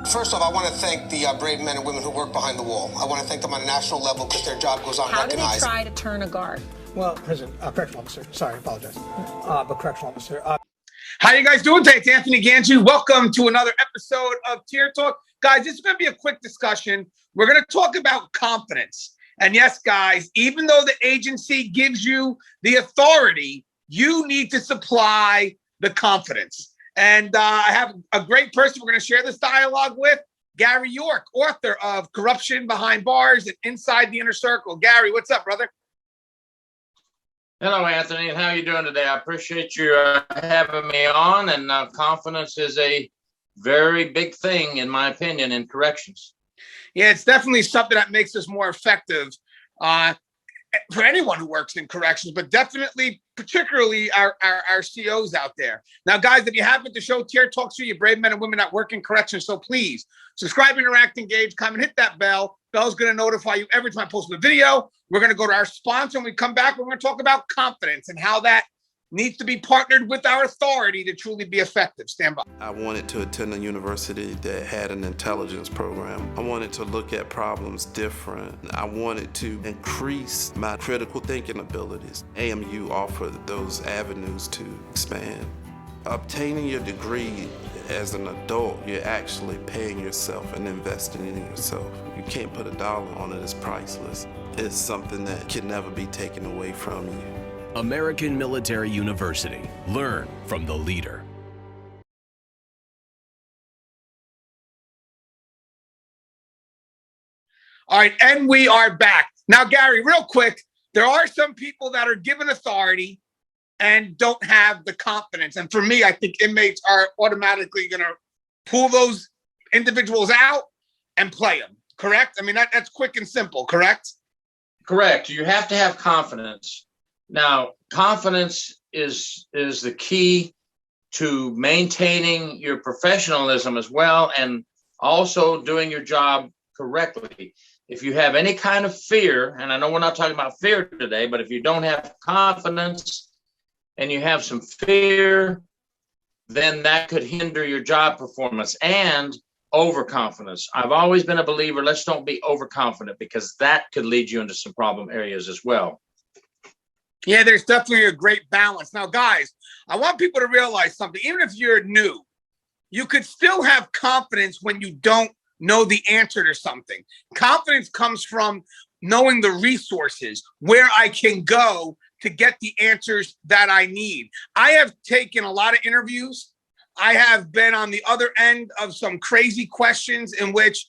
First off, I want to thank the brave men and women who work behind the wall. I want to thank them on a national level because their job goes unrecognized. How do they try to turn a guard? Well, correctional officer. Sorry, I apologize. But correctional officer. How you guys doing today? It's Anthony Gangi. Welcome to another episode of Tier Talk. Guys, this is going to be a quick discussion. We're going to talk about confidence. And yes, guys, even though the agency gives you the authority, you need to supply the confidence. And I have a great person we're going to share this dialogue with, Gary York, author of Corruption Behind Bars and Inside the Inner Circle. Gary, what's up, brother? Hello, Anthony, and how are you doing today? I appreciate you having me on, and confidence is a very big thing, in my opinion, in corrections. Yeah, it's definitely something that makes us more effective for anyone who works in corrections, but definitely, particularly our COs out there. Now, guys, if you haven't, the show Tier Talks to you brave men and women that work in corrections, so please subscribe, interact, engage, comment, hit that bell. Bell's going to notify you every time I post a video. We're going to go to our sponsor. When we come back, we're going to talk about confidence and how that needs to be partnered with our authority to truly be effective. Stand by. I wanted to attend a university that had an intelligence program. I wanted to look at problems different. I wanted to increase my critical thinking abilities. AMU offered those avenues to expand. Obtaining your degree as an adult, you're actually paying yourself and investing in yourself. You can't put a dollar on it. It's priceless. It's something that can never be taken away from you. American Military University. Learn from the leader. All right, and we are back. Now, Gary, real quick, there are some people that are given authority and don't have the confidence. And for me, I think inmates are automatically going to pull those individuals out and play them, correct? I mean, that's quick and simple, correct? Correct. You have to have confidence. Now, confidence is the key to maintaining your professionalism as well, and also doing your job correctly. If you have any kind of fear, and I know we're not talking about fear today, but if you don't have confidence and you have some fear, then that could hinder your job performance. And overconfidence. I've always been a believer, let's don't be overconfident, because that could lead you into some problem areas as well. Yeah, there's definitely a great balance. Now, guys, I want people to realize something. Even if you're new, you could still have confidence when you don't know the answer to something. Confidence comes from knowing the resources, where I can go to get the answers that I need. I have taken a lot of interviews. I have been on the other end of some crazy questions in which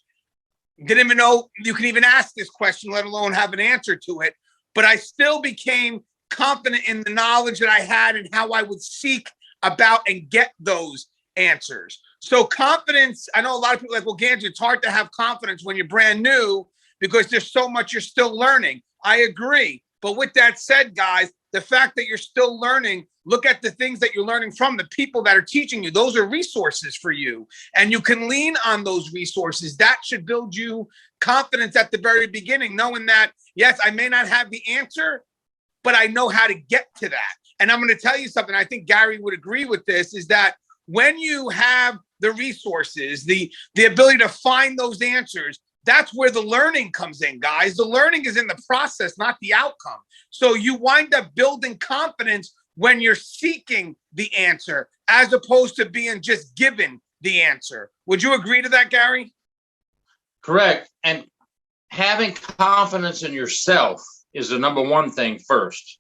didn't even know you can even ask this question, let alone have an answer to it. But I still became confident in the knowledge that I had and how I would seek about and get those answers. So confidence, I know a lot of people are like, well, Ganji, it's hard to have confidence when you're brand new because there's so much you're still learning. I agree. But with that said, guys, the fact that you're still learning, look at the things that you're learning from the people that are teaching you. Those are resources for you. And you can lean on those resources. That should build you confidence at the very beginning, knowing that, yes, I may not have the answer, but I know how to get to that. And I'm going to tell you something, I think Gary would agree with this, is that when you have the resources, the ability to find those answers, that's where the learning comes in, guys. The learning is in the process, not the outcome. So you wind up building confidence when you're seeking the answer, as opposed to being just given the answer. Would you agree to that, Gary? Correct. And having confidence in yourself is the number one thing first.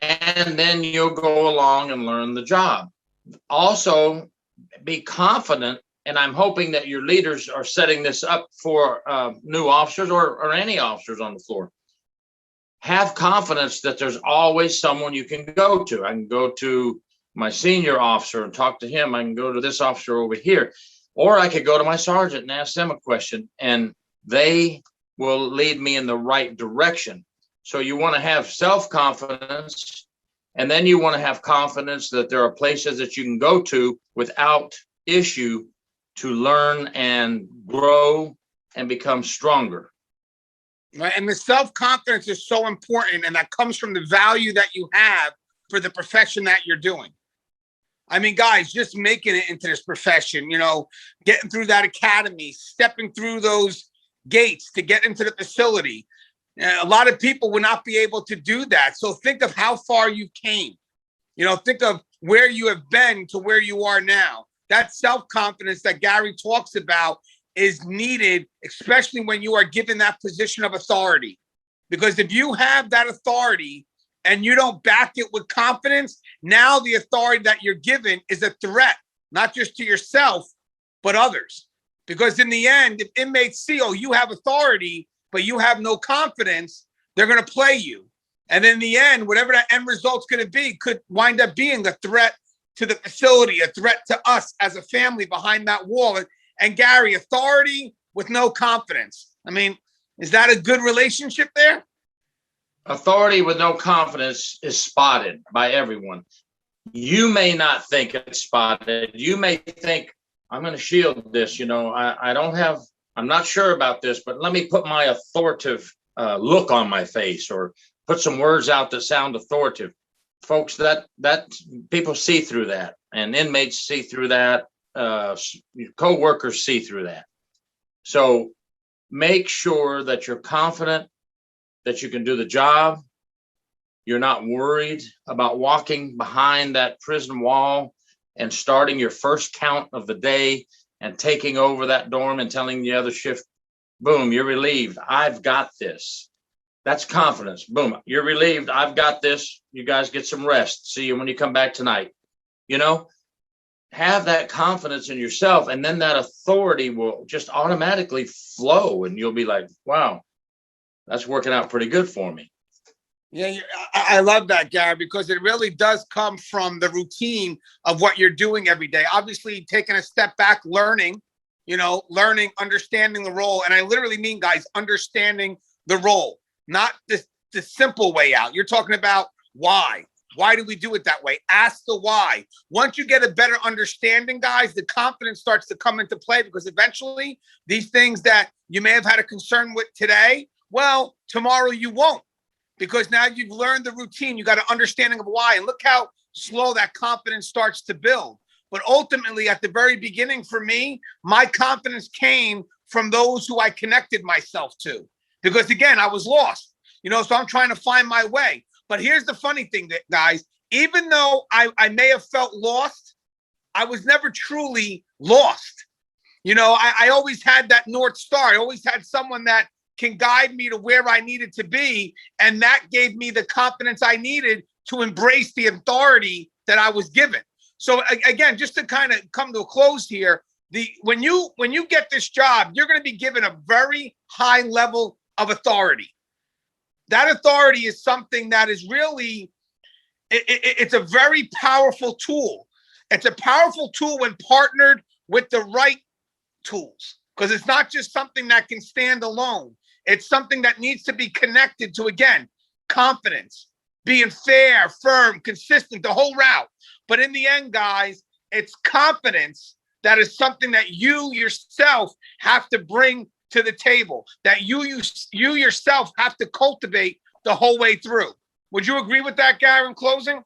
And then you'll go along and learn the job. Also, be confident, and I'm hoping that your leaders are setting this up for new officers or any officers on the floor. Have confidence that there's always someone you can go to. I can go to my senior officer and talk to him. I can go to this officer over here. Or I could go to my sergeant and ask them a question, and they will lead me in the right direction. So you want to have self-confidence, and then you want to have confidence that there are places that you can go to without issue to learn and grow and become stronger. Right. And the self-confidence is so important, and that comes from the value that you have for the profession that you're doing. I mean, guys, just making it into this profession, getting through that academy, stepping through those gates to get into the facility. A lot of people would not be able to do that. So think of how far you came. Think of where you have been to where you are now. That self-confidence that Gary talks about is needed, especially when you are given that position of authority. Because if you have that authority and you don't back it with confidence, now the authority that you're given is a threat, not just to yourself, but others. Because in the end, if inmates see, oh, you have authority, but you have no confidence, they're going to play you. And in the end, whatever that end result's going to be could wind up being a threat to the facility, a threat to us as a family behind that wall. And Gary, authority with no confidence. I mean, is that a good relationship there? Authority with no confidence is spotted by everyone. You may not think it's spotted. You may think, I'm going to shield this. I'm not sure about this, but let me put my authoritative look on my face or put some words out that sound authoritative. Folks, that people see through that, and inmates see through that. Co-workers see through that. So make sure that you're confident that you can do the job. You're not worried about walking behind that prison wall and starting your first count of the day and taking over that dorm and telling the other shift, boom, you're relieved. I've got this. That's confidence. Boom, you're relieved. I've got this. You guys get some rest. See you when you come back tonight. Have that confidence in yourself, and then that authority will just automatically flow, and you'll be like, wow, that's working out pretty good for me. Yeah, I love that, Gary, because it really does come from the routine of what you're doing every day. Obviously, taking a step back, learning, understanding the role. And I literally mean, guys, understanding the role, not the simple way out. You're talking about why. Why do we do it that way? Ask the why. Once you get a better understanding, guys, the confidence starts to come into play, because eventually these things that you may have had a concern with today, well, tomorrow you won't, because now you've learned the routine. You got an understanding of why, and look how slow that confidence starts to build. But ultimately, at the very beginning for me, my confidence came from those who I connected myself to, because again, I was lost, so I'm trying to find my way. But here's the funny thing, guys, even though I may have felt lost, I was never truly lost. I always had that North Star. I always had someone that can guide me to where I needed to be. And that gave me the confidence I needed to embrace the authority that I was given. So again, just to kind of come to a close here, when you get this job, you're going to be given a very high level of authority. That authority is something that is really, it's a very powerful tool. It's a powerful tool when partnered with the right tools, because it's not just something that can stand alone. It's something that needs to be connected to, again, confidence, being fair, firm, consistent, the whole route. But in the end, guys, it's confidence that is something that you yourself have to bring to the table, that you yourself have to cultivate the whole way through. Would you agree with that, Gary, in closing?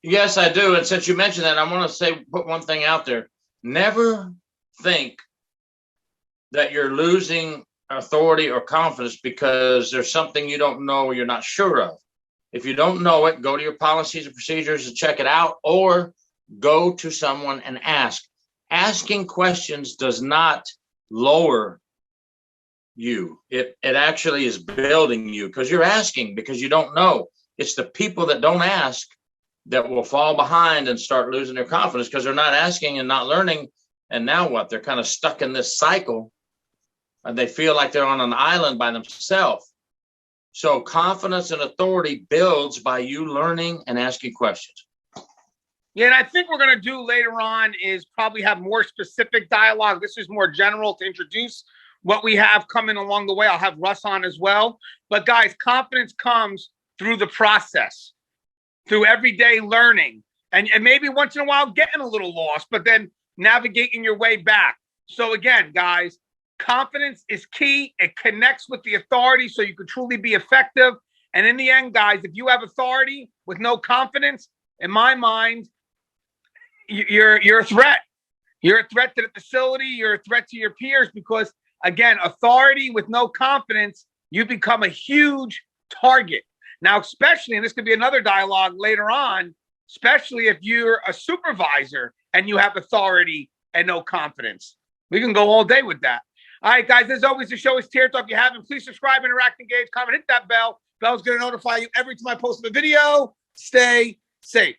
Yes, I do. And since you mentioned that, I want to put one thing out there. Never think that you're losing authority or confidence because there's something you don't know or you're not sure of. If you don't know it, go to your policies and procedures and check it out, or go to someone and ask. Asking questions does not lower you. It actually is building you, because you're asking because you don't know. It's the people that don't ask that will fall behind and start losing their confidence, because they're not asking and not learning. And now what? They're kind of stuck in this cycle, and they feel like they're on an island by themselves. So confidence and authority builds by you learning and asking questions. Yeah, and I think we're going to do later on is probably have more specific dialogue. This is more general to introduce what we have coming along the way. I'll have Russ on as well. But guys, confidence comes through the process, through everyday learning, and maybe once in a while getting a little lost, but then navigating your way back. So again, guys, confidence is key. It connects with the authority so you can truly be effective. And in the end, guys, if you have authority with no confidence, in my mind, you're a threat. You're a threat to the facility. You're a threat to your peers because, again, authority with no confidence, you become a huge target. Now, especially, and this could be another dialogue later on, especially if you're a supervisor and you have authority and no confidence. We can go all day with that. All right, guys, as always, the show is Tear Talk. If you haven't, please subscribe, interact, engage, comment, hit that bell. Bell's going to notify you every time I post a video. Stay safe.